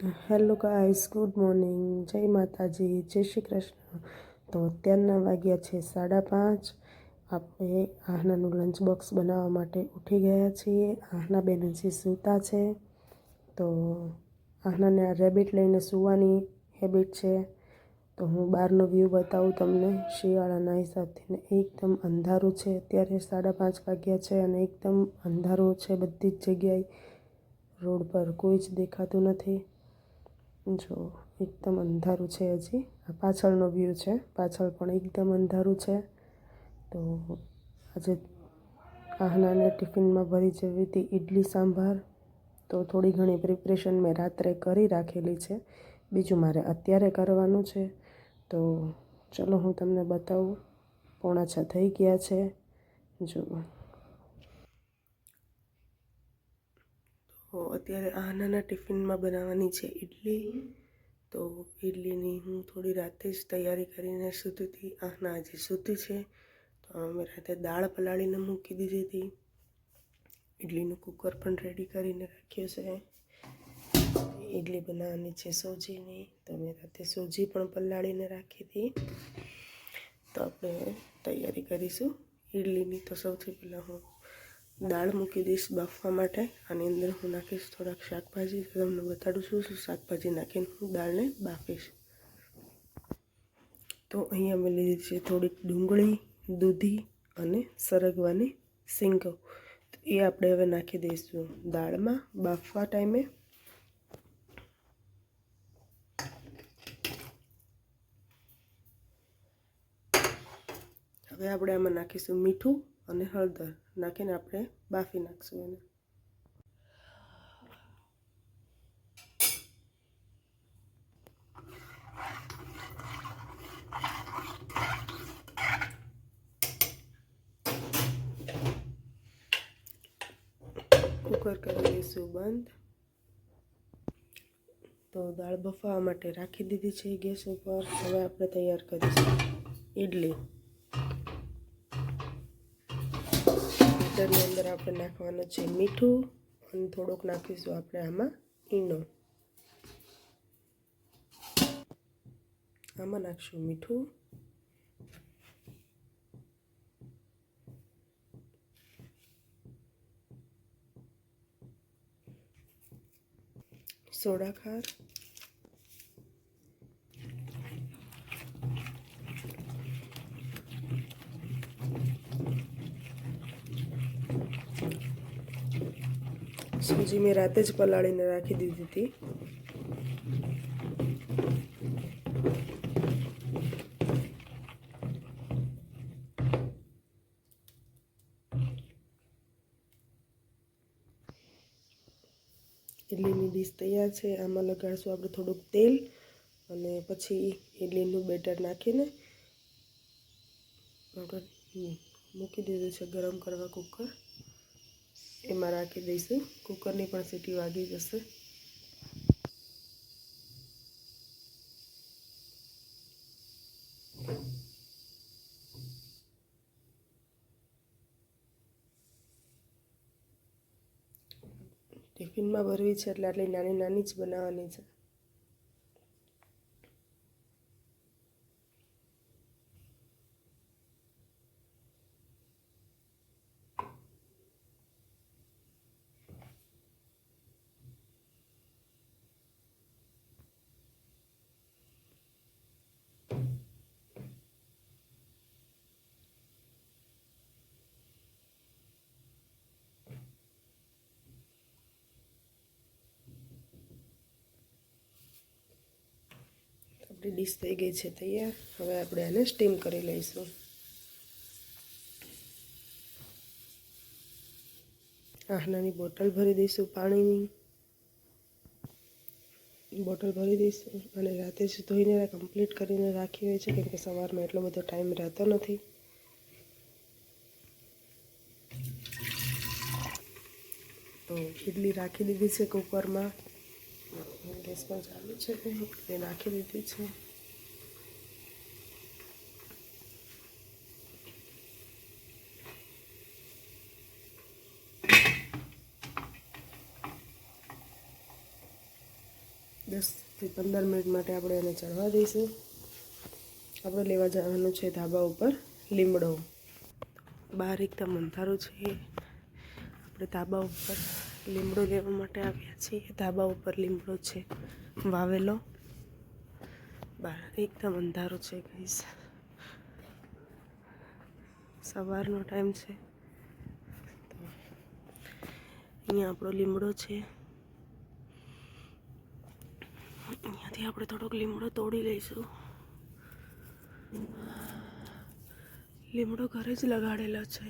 Hello guys, good morning, જય માતાજી, જય શ્રી કૃષ્ણ. તો અત્યારના વાગ્યા છે 5:30. આપણે આહનાનું લંચ બોક્સ બનાવવા માટે ઉઠી ગયા છીએ. આહના બેન હજી સૂતા છે. તો આહનાને આ રેબિટ લઈને સૂવાની હેબિટ છે. તો હું બહારનો વ્યૂ બતાવું તમને શિયાળાના હિસાબથી. ને એકદમ અંધારું છે. અત્યારે 5:30 વાગ્યા છે અને એકદમ અંધારું છે બધી જ જગ્યાએ. રોડ પર કોઈ જ દેખાતું નથી. જો એકદમ અંધારું છે. હજી આ પાછળનો વ્યૂ છે, પાછળ પણ એકદમ અંધારું છે. તો આજે આહનાને ટિફિનમાં ભરી જવી હતી ઇડલી સાંભાર. તો થોડી ઘણી પ્રિપરેશન મેં રાત્રે કરી રાખેલી છે, બીજું મારે અત્યારે કરવાનું છે. તો ચલો હું તમને બતાવું. 6:45 થઈ ગયા છે. જુઓ, તો અત્યારે આહનાના ટિફિનમાં બનાવવાની છે ઇડલી. તો ઇડલીની હું થોડી રાતે જ તૈયારી કરીને સૂતી હતી. આહના હજી સૂતી છે. તો અમે રાતે દાળ પલાળીને મૂકી દીધી હતી. ઇડલીનું કુકર પણ રેડી કરીને રાખ્યું છે. ઇડલી બનાવવાની છે સોજીની. તો મેં રાતે સોજી પણ પલાળીને રાખી હતી. તો આપણે તૈયારી કરીશું ઇડલીની. તો સૌથી પહેલાં હું દાળ મૂકી દઈશ બાફવા માટે. આની અંદર હું નાખીશ થોડાક શાકભાજી. તમને બતાડું છું શું શાકભાજી નાખીને હું દાળને બાફીશ. તો અહીંયા મેં લીધી છે થોડીક ડુંગળી, દૂધી અને સરગવાની સિંગો. તો એ આપણે હવે નાખી દઈશું દાળમાં બાફવા ટાઈમે. હવે આપણે આમાં નાખીશું મીઠું અને હળદર નાખીને આપણે બાફી નાખીશું એને. કુકર કરી દઈશું બંધ. તો દાળ બફાવા માટે રાખી દીધી છે ગેસ ઉપર. હવે આપણે તૈયાર કરીશું ઇડલી. બેટરની અંદર આપણે નાખવાનું છે મીઠું અને થોડુંક નાખીશું આપણે આમાં ઈનો. આમાં નાખશું મીઠું, સોડા ખાર, સૂજી મેં રાતે જ પલાળીને રાખી દીધી હતી. ઇડલીની ડીશ તૈયાર છે. આમાં લગાડશું આપણે થોડુંક તેલ અને પછી ઇડલીનું બેટર નાખીને આપણે મૂકી દીધું છે ગરમ કરવા કુકર. એમાં રાખી દઈશું. કુકરની પણ સીટી વાગી જશે. ટિફિનમાં ભરવી છે એટલે આટલી નાની નાની જ બનાવવાની છે. આપણી ડીશ થઈ ગઈ છે તૈયાર. હવે આપણે આને સ્ટીમ કરી લઈશું. આહનાની બોટલ ભરી દઈશું, પાણીની બોટલ ભરી દઈશું. અને રાતે જ ધોઈને કમ્પ્લીટ કરીને રાખી હોય છે, કેમ કે સવારમાં એટલો બધો ટાઈમ રહેતો નથી. તો ઇડલી રાખી દીધી છે કુકરમાં. ગેસ પણ ચાલુ છે, એ નાખી દીધી છે. 10થી 15 મિનિટ માટે આપણે એને ચડવા દઈશું. આપણે લેવા જવાનું છે ધાબા ઉપર લીમડો. બહાર એકદમ અંધારું છે. આપણે ધાબા ઉપર લીમડો લેવા માટે આવ્યા છીએ. ધાબા ઉપર લીમડો છે વાવેલો. બહાર એકદમ અંધારું છે ગાઈસ. સવારનો ટાઈમ છે. અહીંયા આપણો લીમડો છે. અહીંયાથી આપણે થોડોક લીમડો તોડી લઈશું. લીમડો ઘરે જ લગાડેલો છે.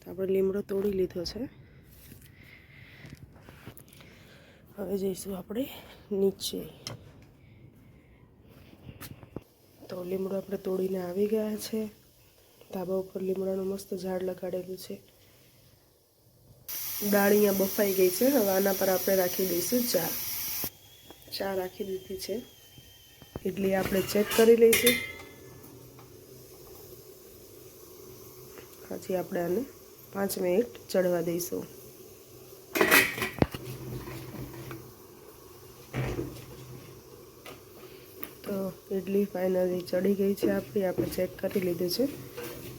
આપણે લીમડો તોડી લીધો છે. હવે જઈશું આપણે નીચે. તો લીમડો આપણે તોડીને આવી ગયા છે. ધાબા ઉપર લીમડાનું મસ્ત ઝાડ લગાડેલું છે. દાળ અહીંયા બફાઈ ગઈ છે. હવે આના પર આપણે રાખી દઈશું ચા રાખી દીધી છે. ઇડલી આપણે ચેક કરી લઈશું. પછી આપણે આને 5 મિનિટ ચડવા દઈશું. તો ઇડલી ફાઇનલી ચડી ગઈ છે આપણી. આપણે ચેક કરી લીધું છે.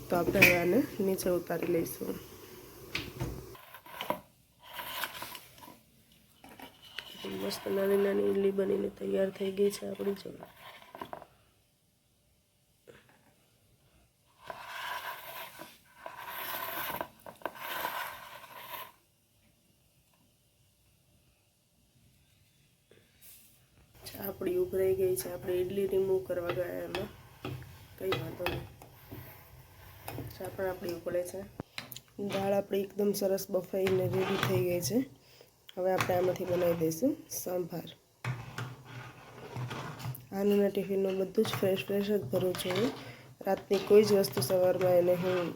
તો આપણે હવે આને નીચે ઉતારી લઈશું. મસ્ત નાની નાની ઇડલી બનીને તૈયાર થઈ ગઈ છે આપણી. જો આપણી ઉભરાઈ ગઈ છે. આપણે ઇડલી રિમૂવ કરવા ગયા એમાં કંઈ વાંધો નહીં. ચા પણ આપણી ઉકળે છે. દાળ આપણી એકદમ સરસ બફાઈને રેડી થઈ ગઈ છે. હવે આપણે આમાંથી બનાવી દઈશું સંભાર. આનું ટિફિનનું બધું જ ફ્રેશ જ ભરું છું. રાતની કોઈ જ વસ્તુ સવારમાં એને હું,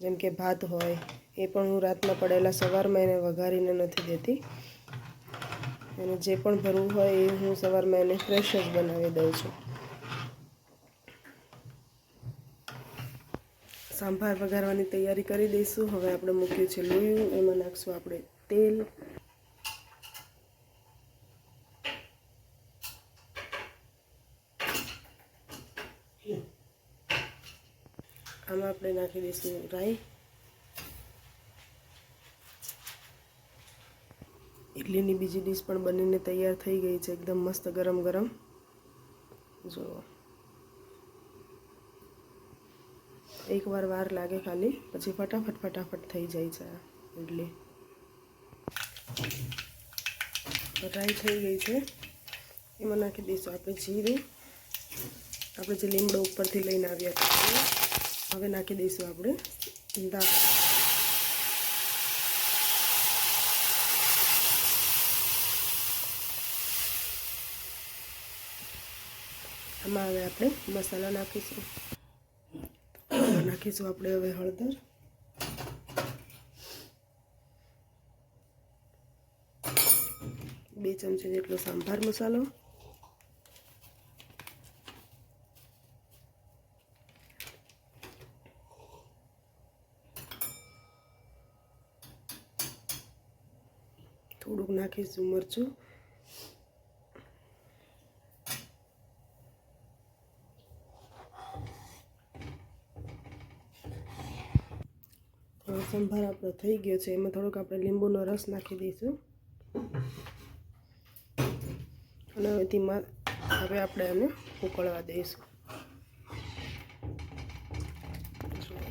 જેમ કે ભાત હોય એ પણ હું રાતના પડેલા સવારમાં એને વઘારીને નથી દેતી. એને જે પણ ભરવું હોય એ હું સવારમાં એને ફ્રેશ જ બનાવી દઉં છું. સંભાર વઘારવાની તૈયારી કરી દઈશું. હવે આપણે મૂક્યું છે લોયું. એમાં નાખશું આપણે તેલ. આમાં આપણે નાખી દઈશું રાઈ. ઇડલીની બીજી ડીશ પણ બનીને તૈયાર થઈ ગઈ છે. એકદમ મસ્ત ગરમ ગરમ. જો એકવાર વાર લાગે ખાલી, પછી ફટાફટ થઈ જાય છે આ ઇડલી. રાઈ થઈ ગઈ છે. એમાં નાખી દઈશું આપણે જીરું. આપણે જે લીમડો ઉપરથી લઈને આવ્યા હતા. હવે નાખી દઈશું આપણે દાળ. આમાં હવે આપણે મસાલા નાખીશું. નાખીશું આપણે હવે હળદર. બે ચમચી જેટલો સંભાર મસાલો. થોડુંક નાખીશું મરચું. સંભાર આપણો થઈ ગયો છે. એમાં થોડોક આપણે લીંબુનો રસ નાખી દઈશું. અને હવે આપણે આને ઉકળવા દઈશું.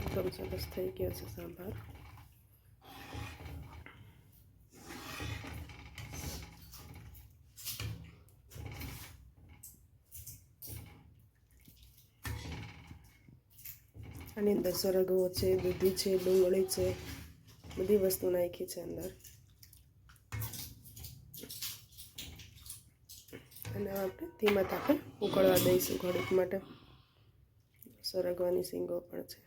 એકદમ સરસ થઈ ગયો છે સંભાર. આની અંદર સરગવો છે, દૂધી છે, ડુંગળી છે, બધી વસ્તુ નાખી છે અંદર. અને આપણે ધીમા તાપે ઉકળવા દઈશું ઘડીક માટે. સરગવાની શીંગો પણ છે.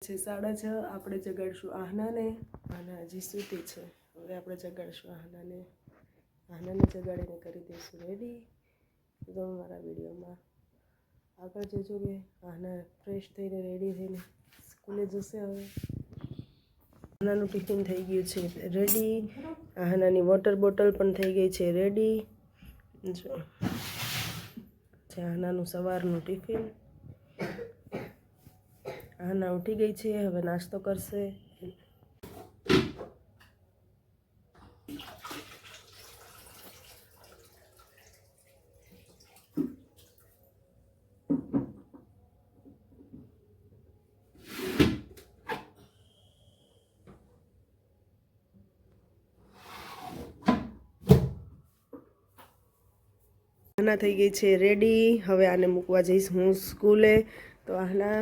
6:30 આપણે જગાડશું આહનાને. આહના હજી સૂતી છે. હવે આપણે જગાડશું આહનાને. આહનાને જગાડીને કરી દઈશું રેડી. તો મારા વિડીયોમાં આગળ જોજો કે આહના ફ્રેશ થઈને રેડી થઈને સ્કૂલે જશે. હવે આહનાનું ટિફિન થઈ ગયું છે રેડી. આહનાની વોટર બોટલ પણ થઈ ગઈ છે રેડી. જો છે આહનાનું સવારનું ટિફિન. આહના ઉઠી ગઈ છે, હવે નાસ્તો કરશે. આહના થઈ ગઈ છે રેડી. હવે આને મૂકવા જઈશ હું સ્કૂલે. તો આહના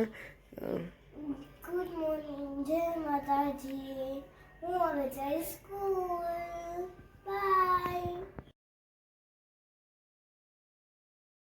ગુડ મોર્નિંગ, જય માતાજી. હું હવે જઈશ સ્કૂલ.